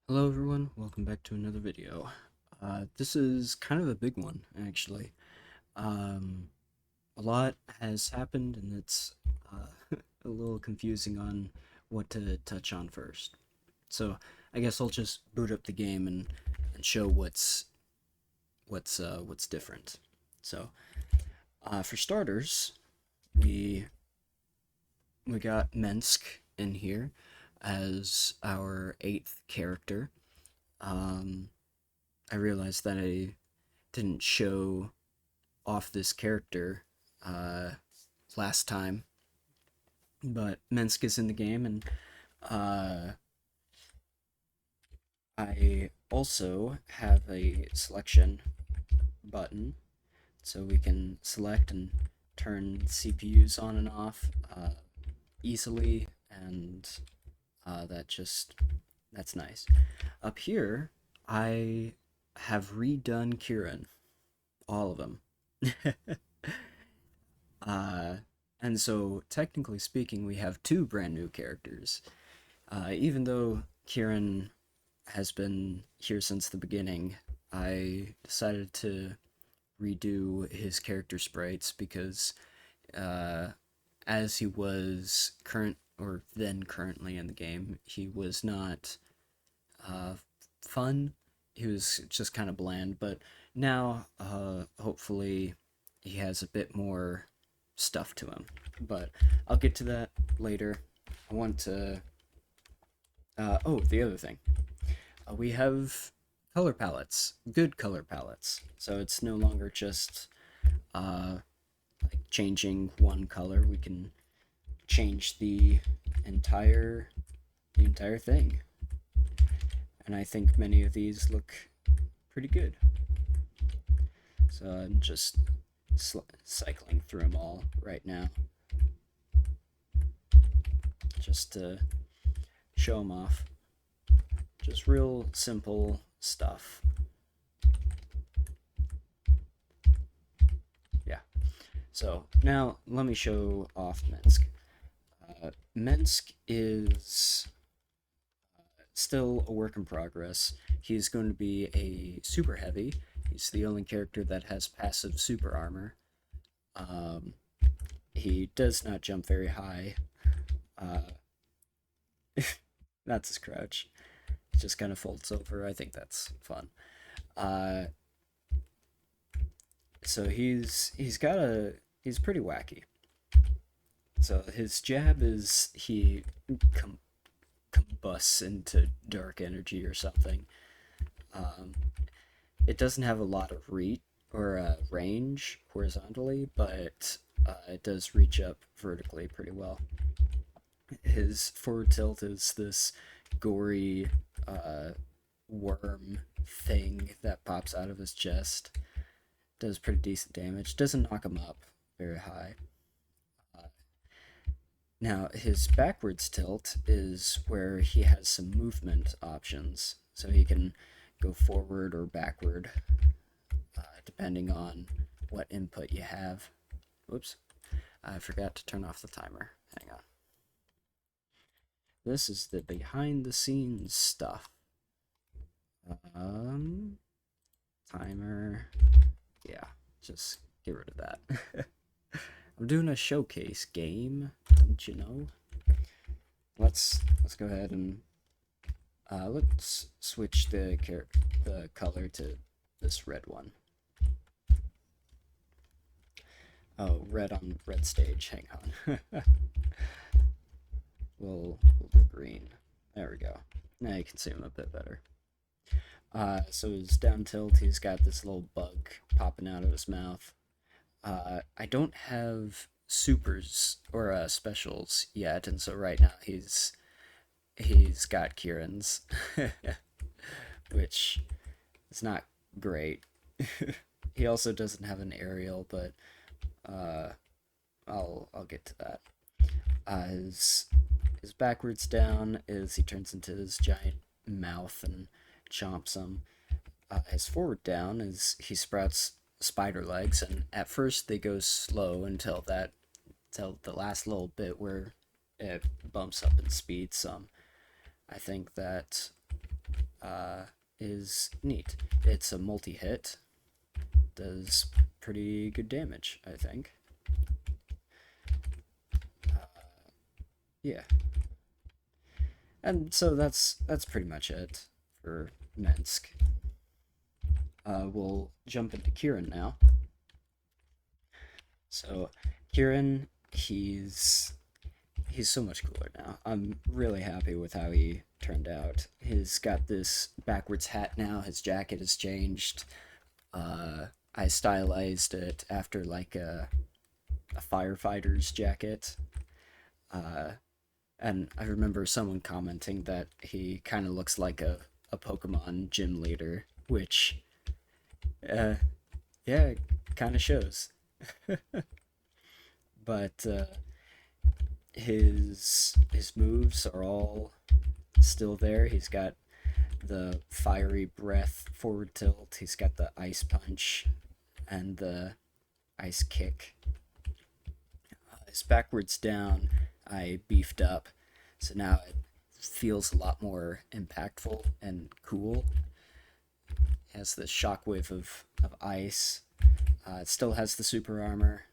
Hello everyone, welcome back to another video. This is kind of a big one, actually. Um, a lot has happened and it's a little confusing on what to touch on first. So I guess I'll just boot up the game and show what's different. So for starters, we we got Mensc in here as our 8th character. Um, I realized that I didn't show off this character uh, last time, but Mensc is in the game, and uh, I also have a selection button, so we can select and turn CPUs on and off easily, and that's nice. Up here, I have redone Kiran, all of them. uh, and so, technically speaking, we have two brand new characters. Even though Kieran has been here since the beginning, I decided to redo his character sprites because, uh, as he was currently in the game, he was not uh, fun. He was just kind of bland, but now, hopefully, he has a bit more stuff to him. But I'll get to that later. I want to. Oh, the other thing. We have color palettes, good color palettes. So it's no longer just uh, like changing one color. We can change entire the entire thing. And I think many of these look pretty good. So I'm just cycling through them all right now, just to show them off. Just real simple stuff. Yeah. So now let me show off Mensc. Mensc is still a work in progress. He's going to be a super heavy. He's the only character that has passive super armor. Um, he does not jump very high. Uh, that's his crouch. It just kind of folds over. I think that's fun. Uh, so he's pretty wacky. So his jab is he combusts into dark energy or something. Um, it doesn't have a lot of range horizontally, but it does reach up vertically pretty well. His forward tilt is this gory worm thing that pops out of his chest. Does pretty decent damage. Doesn't knock him up very high. Now, his backwards tilt is where he has some movement options. So he can go forward or backward, depending on what input you have. Whoops. I forgot to turn off the timer. Hang on. This is the behind the scenes stuff. Timer. Yeah, just get rid of that. I'm doing a showcase game, don't you know? Let's go ahead and let's switch the color to this red one. Oh, red on red stage. Hang on. we'll do green. There we go. Now you can see him a bit better. So his down tilt, he's got this little bug popping out of his mouth. I don't have supers or specials yet, and so right now he's got Kieran's, which is not great. He also doesn't have an aerial, but I'll get to that. His backwards down is he turns into this giant mouth and chomps him. His forward down is he sprouts spider legs, and at first they go slow until the last little bit where it bumps up in speed some. I think that is neat. It's a multi-hit, does pretty good damage, I think. Yeah, and so that's pretty much it for Mensc. We'll jump into Kiran now. So Kiran, he's so much cooler now. I'm really happy with how he turned out. He's got this backwards hat now. His jacket has changed. I stylized it after like a firefighter's jacket. Uh, and I remember someone commenting that he kind of looks like a Pokemon gym leader, which, uh, yeah, kind of shows. But his moves are all still there. He's got the fiery breath forward tilt. He's got the ice punch and the ice kick. His backwards down I beefed up, so now it feels a lot more impactful and cool. It has the shockwave of ice. It still has the super armor.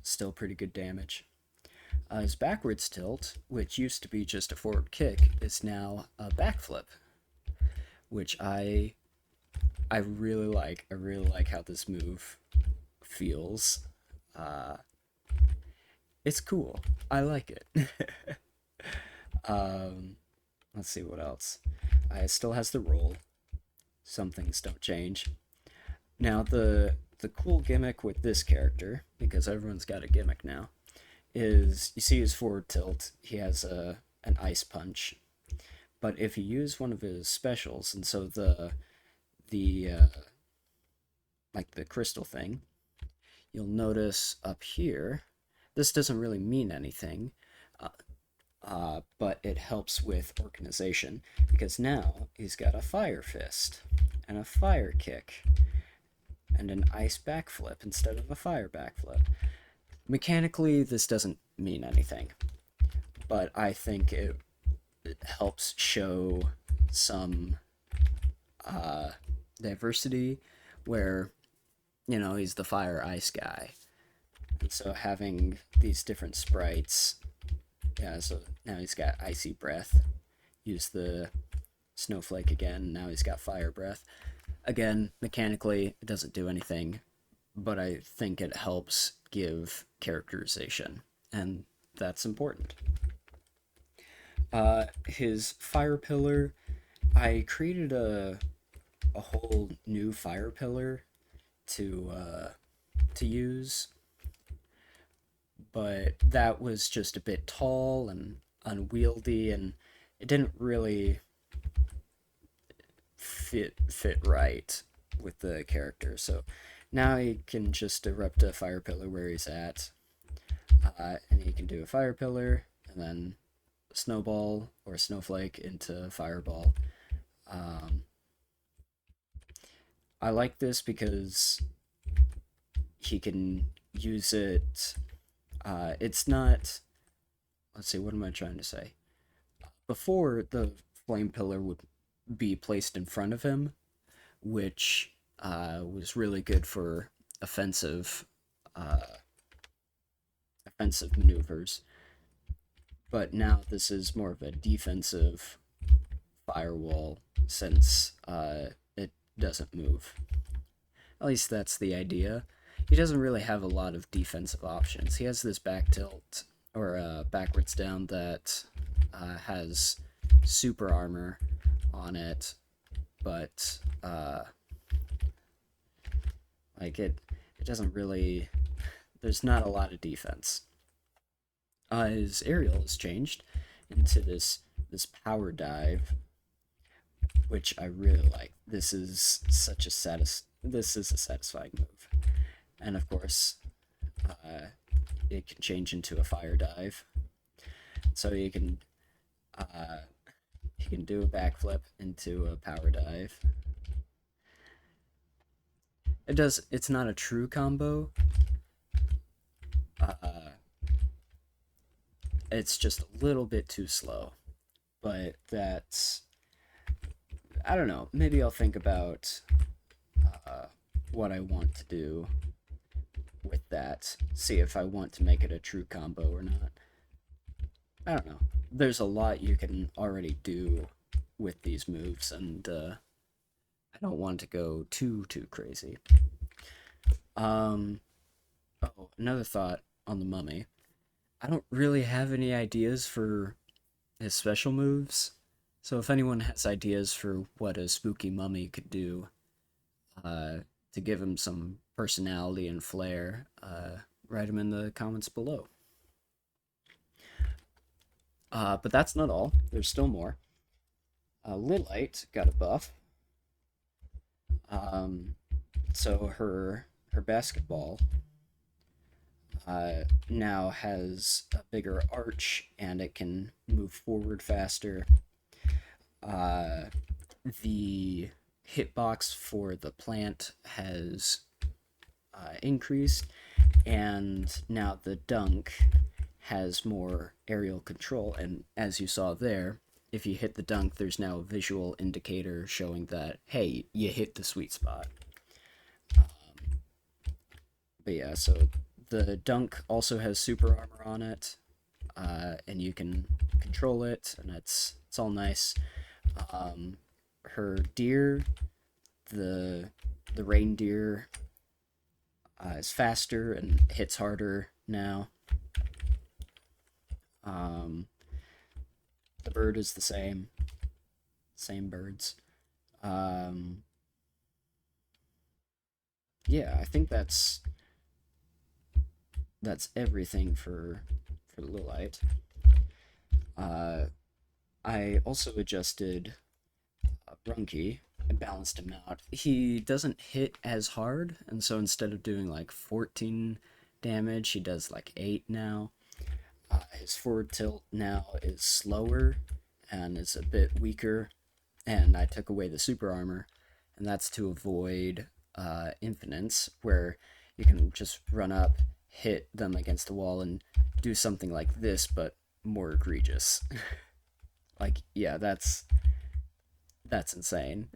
Still pretty good damage. His backwards tilt, which used to be just a forward kick, is now a backflip, which I really like. I really like how this move feels. Uh, it's cool. I like it. um, let's see what else. It still has the roll. Some things don't change. Now the cool gimmick with this character, because everyone's got a gimmick now, is you see his forward tilt. He has an ice punch, but if you use one of his specials, and so the like the crystal thing, you'll notice up here. This doesn't really mean anything, uh, but it helps with organization because now he's got a fire fist and a fire kick and an ice backflip instead of a fire backflip. Mechanically, this doesn't mean anything, but I think it helps show some uh, diversity where, he's the fire ice guy. And so having these different sprites, yeah, so now he's got icy breath. Use the snowflake again, now he's got fire breath. Again, mechanically, it doesn't do anything, but I think it helps give characterization, and that's important. His fire pillar, I created a whole new fire pillar to use, but that was just a bit tall and unwieldy, and it didn't really fit right with the character. So now he can just erupt a fire pillar where he's at, and he can do a fire pillar and then a snowball or a snowflake into fireball. Um, I like this because he can use it. It's not. Let's see. What am I trying to say? Before, the flame pillar would be placed in front of him, which was really good for offensive uh, offensive maneuvers. But now this is more of a defensive firewall since it doesn't move. At least that's the idea. He doesn't really have a lot of defensive options. He has this back tilt or backwards down that has super armor on it, but like it doesn't really. There's not a lot of defense. His aerial has changed into this power dive, which I really like. This is a satisfying move, and of course, uh, it can change into a fire dive. So uh, you can do a backflip into a power dive. It does. It's not a true combo. Uh, it's just a little bit too slow, but I don't know. Maybe I'll think about uh, what I want to do with that. See if I want to make it a true combo or not. I don't know. There's a lot you can already do with these moves, and I don't want to go too crazy. Um, oh, another thought on the mummy. I don't really have any ideas for his special moves. So if anyone has ideas for what a spooky mummy could do, uh, to give him some personality and flair, write them in the comments below. But that's not all. There's still more. Lilyte got a buff. Um, so her basketball now has a bigger arch and it can move forward faster. The hitbox for the plant has increased, and now the dunk has more aerial control. And as you saw there, if you hit the dunk, there's now a visual indicator showing that, hey, you hit the sweet spot. But yeah, so the dunk also has super armor on it, and you can control it, and it's all nice. Her deer, the reindeer, is faster and hits harder now. The bird is the same birds. Yeah, I think that's everything for Lilyte. I also adjusted Runkky. I balanced him out. He doesn't hit as hard, and so instead of doing like 14 damage, he does like 8 now. His forward tilt now is slower and is a bit weaker, and I took away the super armor, and that's to avoid infinites, where you can just run up, hit them against the wall, and do something like this, but more egregious. Like, yeah, that's insane.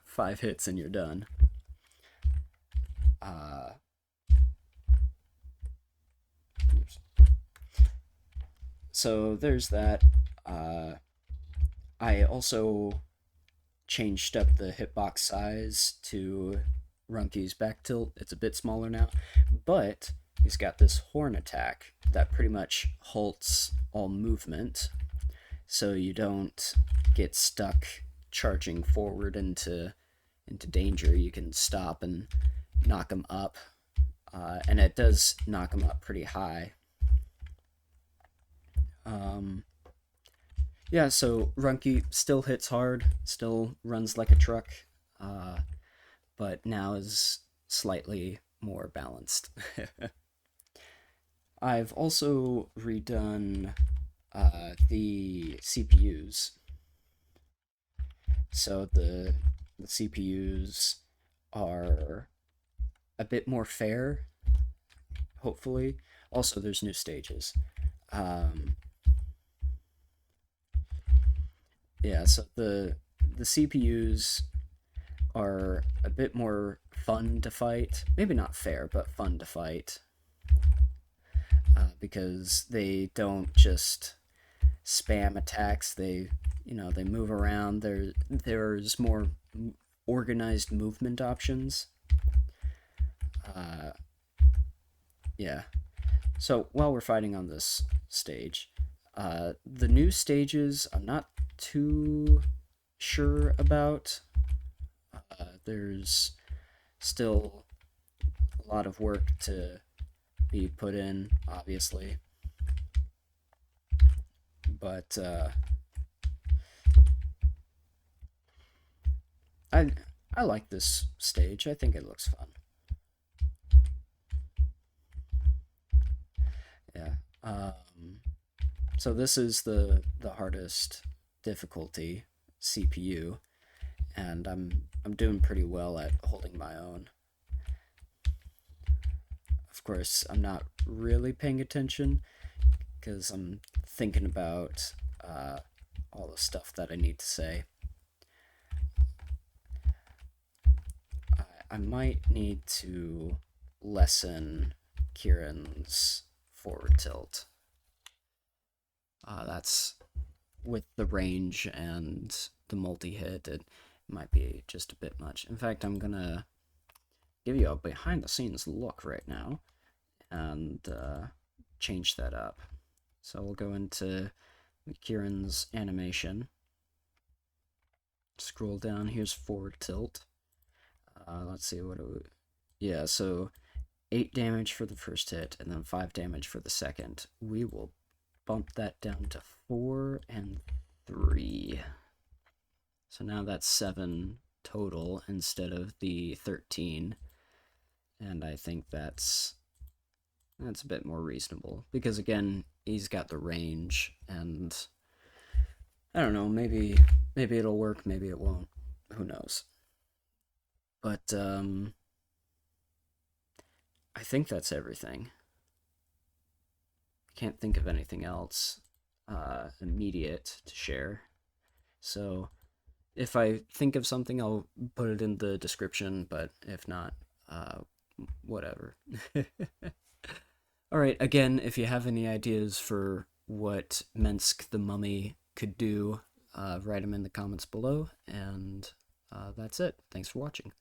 5 hits and you're done. So there's that. I also changed up the hitbox size to Runkky's back tilt. It's a bit smaller now, but he's got this horn attack that pretty much halts all movement, so you don't get stuck charging forward into danger. You can stop and knock him up, and it does knock him up pretty high. Yeah, so Runkky still hits hard, still runs like a truck, but now is slightly more balanced. I've also redone the CPUs. So the CPUs are a bit more fair, hopefully. Also, there's new stages. Yeah, so the CPUs are a bit more fun to fight. Maybe not fair, but fun to fight. Because they don't just spam attacks. They move around. There's more organized movement options. Yeah. So while we're fighting on this stage, the new stages I'm not too sure about. There's still a lot of work to be put in, obviously. But I like this stage. I think it looks fun. Yeah. So this is the hardest difficulty CPU, and I'm doing pretty well at holding my own. Of course, I'm not really paying attention because I'm thinking about all the stuff that I need to say. I might need to lessen Kieran's forward tilt. That's with the range and the multi-hit, it might be just a bit much. In fact, I'm gonna give you a behind-the-scenes look right now and change that up. So we'll go into Kieran's animation. Scroll down, here's forward tilt. Let's see, what do we... Yeah, so 8 damage for the first hit, and then 5 damage for the second. We will bump that down to 4 and 3. So now that's 7 total instead of the 13. And I think that's a bit more reasonable. Because again, he's got the range, and I don't know, maybe it'll work, maybe it won't. Who knows? But I think that's everything. I can't think of anything else immediate to share. So if I think of something, I'll put it in the description, but if not, whatever. Alright, again, if you have any ideas for what Mensc the Mummy could do, write them in the comments below, and that's it. Thanks for watching.